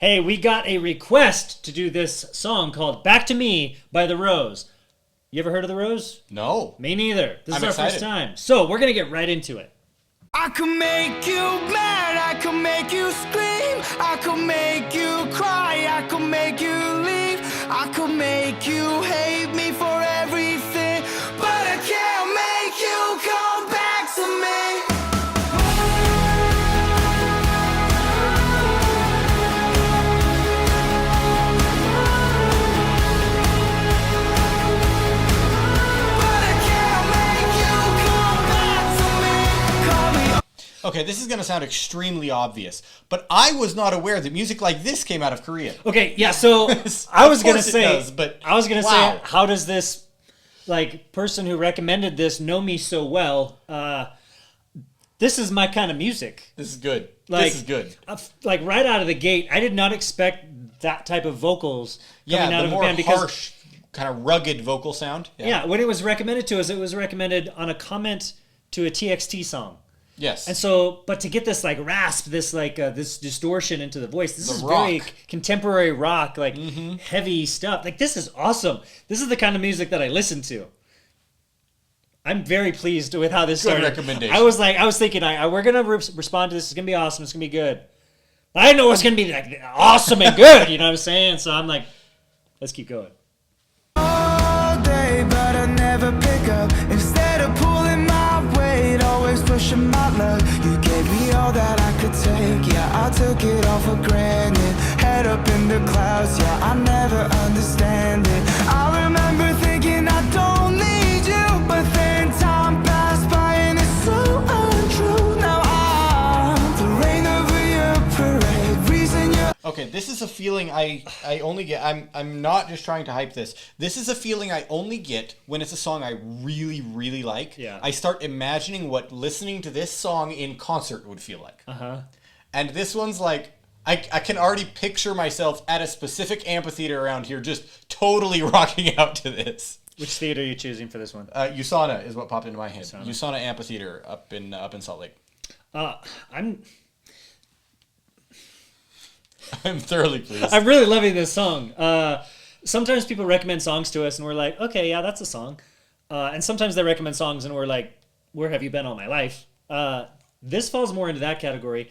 Hey, we got a request to do this song called Back to Me by The Rose. You ever heard of The Rose? No. Me neither. This is I'm our excited. first time. So we're going to get right into it. I could make you mad, I could make you scream, I could make you cry, I could make you leave, I could make you hate me for everything, but I can't make you come back to me. But I can't make you come back to me. Call me Okay, this is going to sound extremely obvious, but I was not aware that music like this came out of Korea. Okay, yeah, so I was going to course it say, does, but say, wow. how does this, person who recommended this know me so well? This is my kind of music. This is good. Like, This is good. Like right out of the gate, I did not expect that type of vocals coming Yeah, out the of a more band because harsh, kind of rugged vocal sound. yeah, when it was recommended to us, it was recommended on a comment to a TXT song. Yes. And so, but to get this like rasp, this this distortion into the voice, this The is rock. very contemporary rock, like heavy stuff. Like this is awesome. This is the kind of music that I listen to. I'm very pleased with how this Good started. recommendation. I was thinking, we're gonna respond to this. It's gonna be awesome. It's gonna be good. I didn't know it was gonna be like awesome and good. You know what I'm saying? So I'm like, let's keep going. all day, but I never pick up. Instead of pulling my weight, always pushing my luck. You gave me all that I could take, yeah, I took it all for granted. Head up in the clouds, yeah, I never understand it. I remember thinking I don't need you, but then time passed by and it's so untrue. Now I'm the rain over your parade, reason you're Okay, this is a feeling I only get. I'm not just trying to hype this. This is a feeling I only get when it's a song I really, really like. Yeah. I start imagining what listening to this song in concert would feel like. And this one's like, I can already picture myself at a specific amphitheater around here just totally rocking out to this. Which theater are you choosing for this one? USANA is what popped into my head. USANA Amphitheater up in Salt Lake. I'm thoroughly pleased. I'm really loving this song. Sometimes people recommend songs to us, and we're like, okay, yeah, that's a song. And sometimes they recommend songs, and we're like, where have you been all my life? This falls more into that category.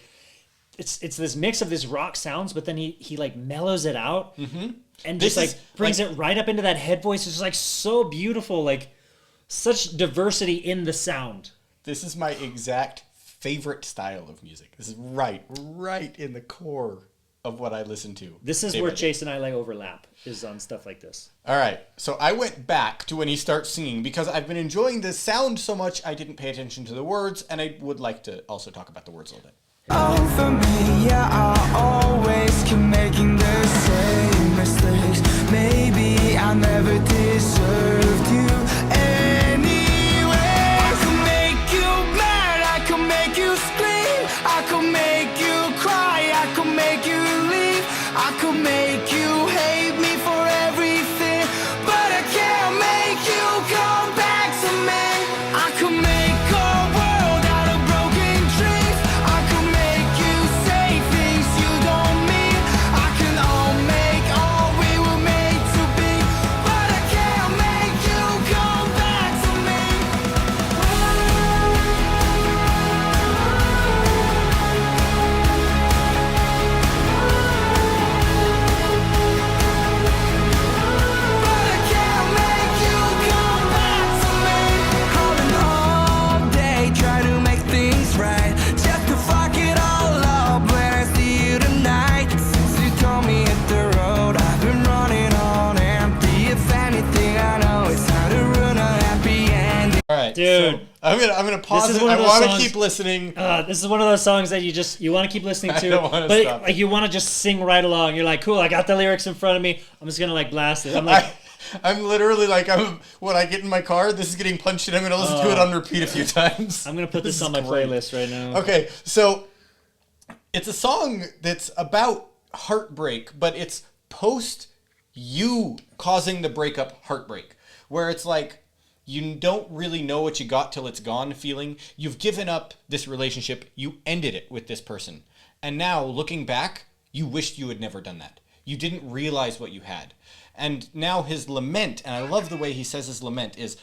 It's this mix of this rock sounds, but then he like mellows it out, and This just is, like brings like- it right up into that head voice. It's just like so beautiful, like such diversity in the sound. This is my exact favorite style of music. This is right in the core of what I listen to. This is day where by day. Chase and I like overlap is on stuff like this. All right, so I went back to when he starts singing because I've been enjoying the sound so much I didn't pay attention to the words, and I would like to also talk about the words a little bit. over me, yeah, I always keep making the same mistakes. Maybe I never deserved you anyway. I could make you mad, I could make you scream, I could make you cry, I could make you leave, I could make you hate me for everything, but I can't make you come back to me. I could make a world out of broken dreams, I could make you say things you don't mean, I can all make all we were made to be, but I can't make you come back to me. But I can't make you come back to me. Calling all day, try to make things right, just to fuck it all up when I see you tonight. Since you told me hit the road, I've been running on empty. If anything, I know it's how to ruin a happy ending. All right, Dude. so I'm gonna pause This is it. one I of those want to songs- keep listening. This is one of those songs that you want to keep listening to, don't wanna but stop. like you want to just sing right along. You're like, cool, I got the lyrics in front of me. I'm just gonna like blast it. I'm like, I'm literally like, when I get in my car, this is getting punched in. I'm gonna listen to it on repeat a few times. I'm gonna put this is on my great. playlist right now. Okay, so it's a song that's about heartbreak, but it's post you causing the breakup heartbreak, where it's like you don't really know what you got till it's gone feeling. You've given up this relationship, you ended it with this person. And now looking back, You wished you had never done that. You didn't realize what you had. And now his lament, and I love the way he says his lament, is,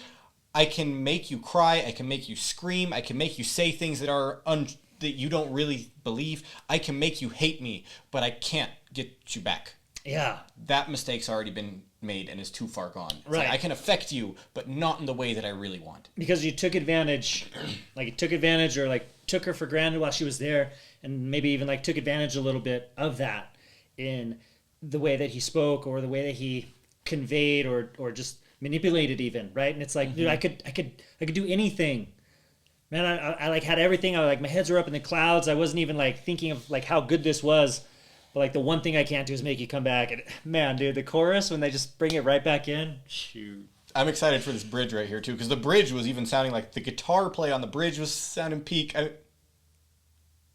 I can make you cry, I can make you scream, I can make you say things that are that you don't really believe. I can make you hate me, but I can't get you back. Yeah. That mistake's already been made and is too far gone. It's Right. like, I can affect you, but not in the way that I really want. Because you took advantage, or like took her for granted while she was there, and maybe even like took advantage a little bit of that in the way that he spoke or the way that he conveyed or just manipulated even, right? And it's like, dude, I could do anything. Man, I like had everything. I like, my heads were up in the clouds. I wasn't even like thinking of like how good this was. But like the one thing I can't do is make you come back. And man, dude, the chorus when they just bring it right back in, shoot. I'm excited for this bridge right here too, because the bridge was even sounding like the guitar play on the bridge was sounding peak.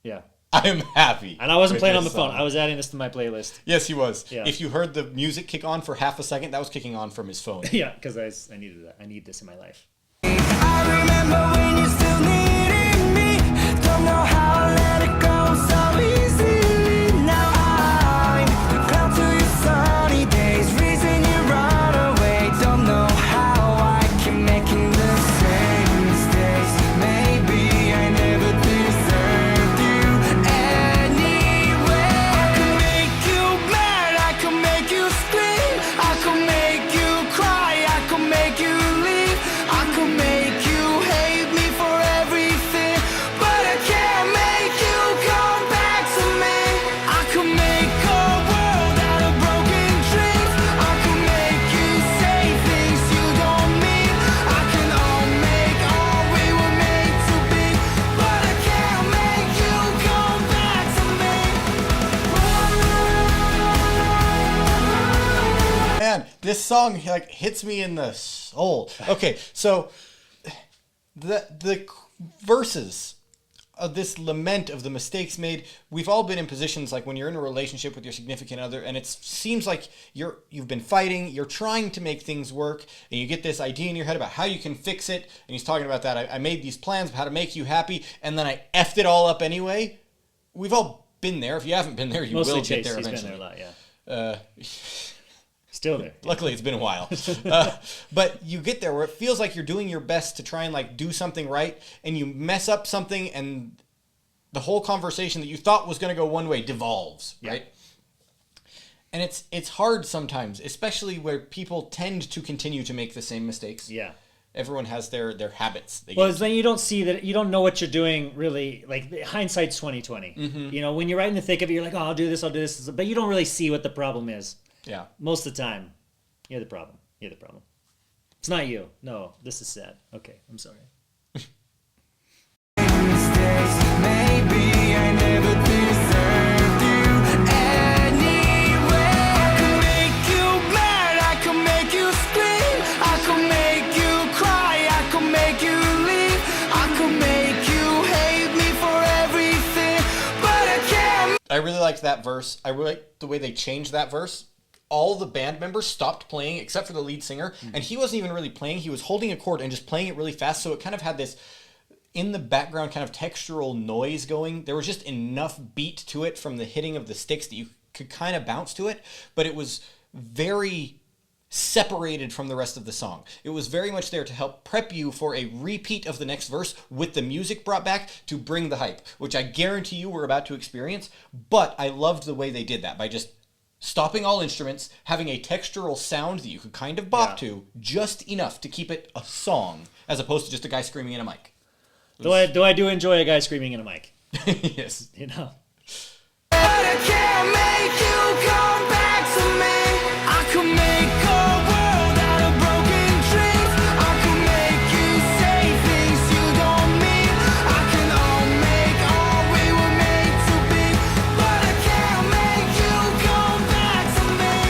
Yeah. I'm happy. And I wasn't with playing on the this phone. song. I was adding this to my playlist. Yes, he was. Yeah. If you heard the music kick on for half a second, that was kicking on from his phone. Yeah, because I needed that. I need this in my life. I remember when you still needed me. Don't know how I let it go so easily. Now I'm bound to your sunny days. Reason you run away. Don't know how I keep making the same mistakes. Maybe I never deserved you anyway. I could make you mad. I could make you scream. I could make you cry. I could make you leave. I could make you hate me for everything, but I can't make you come back to me. I could make a world out of broken dreams. I could make you say things you don't mean. I can make all we were made to be, but I can't make you come back to me. Man, this song like hits me in the soul. Okay, so the verses of this lament of the mistakes made, we've all been in positions like when you're in a relationship with your significant other and it seems like you've been fighting, you're trying to make things work, and you get this idea in your head about how you can fix it, and he's talking about that. I made these plans of how to make you happy, and then I effed it all up anyway. We've all been there. If you haven't been there, you Mostly will Chase. get there He's eventually. been there a lot, yeah. Still there. Luckily, it's been a while. But you get there where it feels like you're doing your best to try and like do something right, and you mess up something, and the whole conversation that you thought was going to go one way devolves, right? And it's hard sometimes, especially where people tend to continue to make the same mistakes. Yeah. Everyone has their habits. Well, it's then you don't see that, you don't know what you're doing really. Like hindsight's 2020. You know, when you're right in the thick of it, you're like, oh, I'll do this, but you don't really see what the problem is. Yeah. Most of the time, you're the problem. You're the problem. It's not you. No, this is sad. Okay, I'm sorry. Mistakes, maybe I never deserved you anyway. I could make you mad, I could make you scream, I could make you cry, I could make you leave, I could make you hate me for everything, but I can't. I really liked that verse. I really liked the way they changed that verse. All the band members stopped playing except for the lead singer, and he wasn't even really playing. He was holding a chord and just playing it really fast, so it kind of had this in the background kind of textural noise going. There was just enough beat to it from the hitting of the sticks that you could kind of bounce to it, but it was very separated from the rest of the song. It was very much there to help prep you for a repeat of the next verse with the music brought back to bring the hype, which I guarantee you we're about to experience. But I loved the way they did that by just stopping all instruments, having a textural sound that you could kind of bop to, just enough to keep it a song, as opposed to just a guy screaming in a mic. Though I do enjoy a guy screaming in a mic. Yes. You know. But I can't make you come back to me. I could make a world out of broken dreams. I could make you say things you don't mean. I can make all we were made to be, but I can't make you come back to me.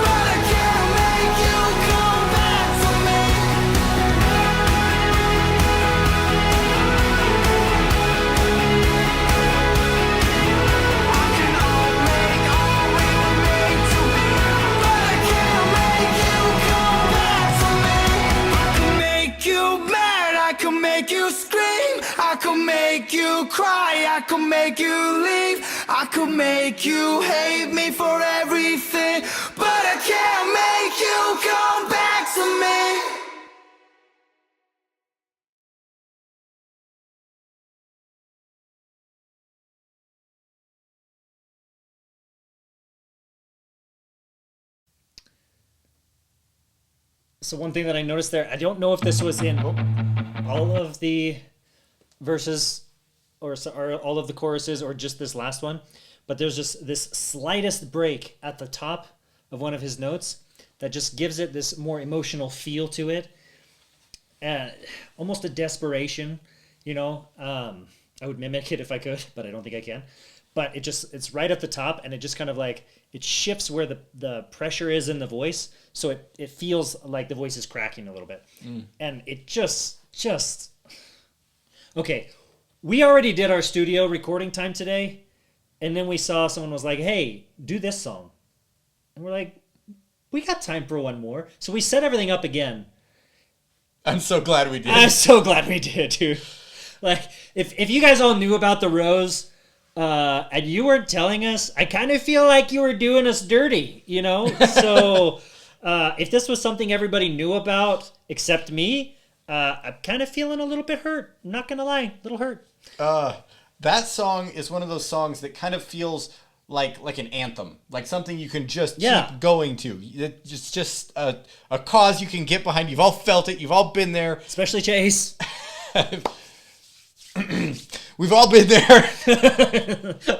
But I can't make you make you scream, I could make you cry, I could make you leave, I could make you hate me for everything, but I can't make you come back to me. So one thing that I noticed there, I don't know if this was in all of the verses or all of the choruses or just this last one, but there's just this slightest break at the top of one of his notes that just gives it this more emotional feel to it, almost a desperation, you know. I would mimic it if I could, but I don't think I can. But it's right at the top, and it just kind of like, it shifts where the pressure is in the voice, so it feels like the voice is cracking a little bit. And it just okay, we already did our studio recording time today, and then we saw someone was like, hey, do this song, and we're like, we got time for one more, so we set everything up again. I'm so glad we did. I'm so glad we did, dude. Like, if you guys all knew about the Rose, and you weren't telling us, I kind of feel like you were doing us dirty, you know? So, if this was something everybody knew about except me, I'm kind of feeling a little bit hurt. I'm not going to lie, a little hurt. That song is one of those songs that kind of feels like an anthem, like something you can just keep going to. It's just a cause you can get behind. You've all felt it. You've all been there. Especially Chase. We've all been there.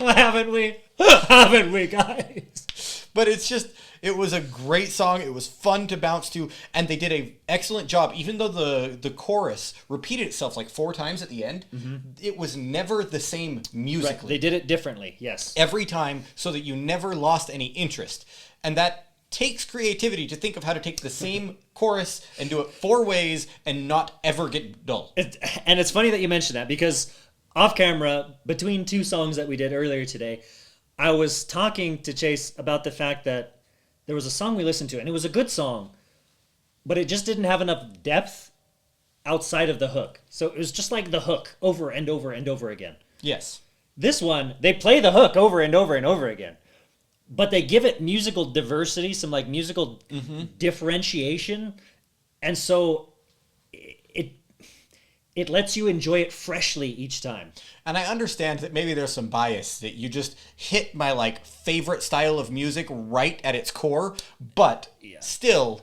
Haven't we? Haven't we, guys? But it was a great song. It was fun to bounce to, and they did an excellent job. Even though the chorus repeated itself like 4 times at the end, it was never the same musically. Right. They did it differently, yes. Every time, so that you never lost any interest. And that takes creativity to think of how to take the same chorus and do it 4 ways and not ever get dull. And it's funny that you mentioned that, because off camera, between 2 songs that we did earlier today, I was talking to Chase about the fact that there was a song we listened to, and it was a good song, but it just didn't have enough depth outside of the hook. So it was just like the hook over and over and over again. Yes. This one, they play the hook over and over and over again, but they give it musical diversity, some like musical differentiation, and so it lets you enjoy it freshly each time. And I understand that maybe there's some bias, that you just hit my like favorite style of music right at its core, but still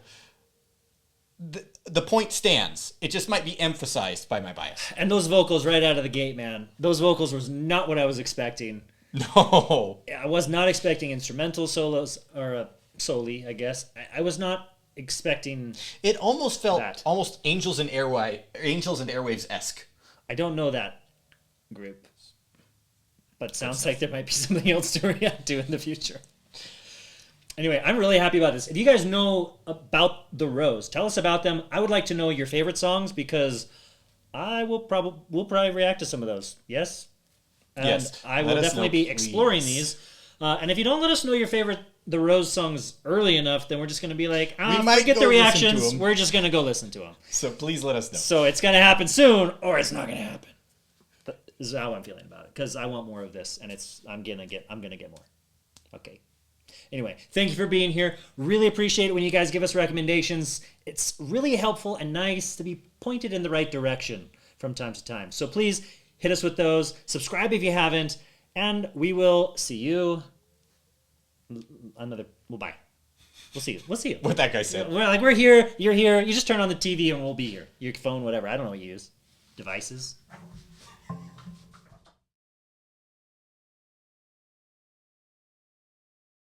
the point stands. It just might be emphasized by my bias. And those vocals right out of the gate, man. Those vocals was not what I was expecting. No. I was not expecting instrumental solos, or soli, I guess. I was not expecting. It almost felt that. almost Angels and Airwaves-esque. I don't know that group, but sounds like there might be something else to react to in the future. Anyway, I'm really happy about this. If you guys know about the Rose, tell us about them. I would like to know your favorite songs, because we'll probably react to some of those. Yes? And yes. I will definitely be exploring these. And if you don't let us know your favorite The Rose songs early enough, then we're just going to be like, we might forget go the listen to reactions. 'em. We're just going to go listen to them. So please let us know. So it's going to happen soon, or it's not going to happen. That is how I'm feeling about it, because I want more of this, and I'm gonna get more. Okay. Anyway, thank you for being here. Really appreciate it when you guys give us recommendations. It's really helpful and nice to be pointed in the right direction from time to time. So please hit us with those. Subscribe if you haven't, and we will see you. Bye. We'll see you. What that guy said. We're here. You're here. You just turn on the TV and we'll be here. Your phone, whatever. I don't know what you use. Devices.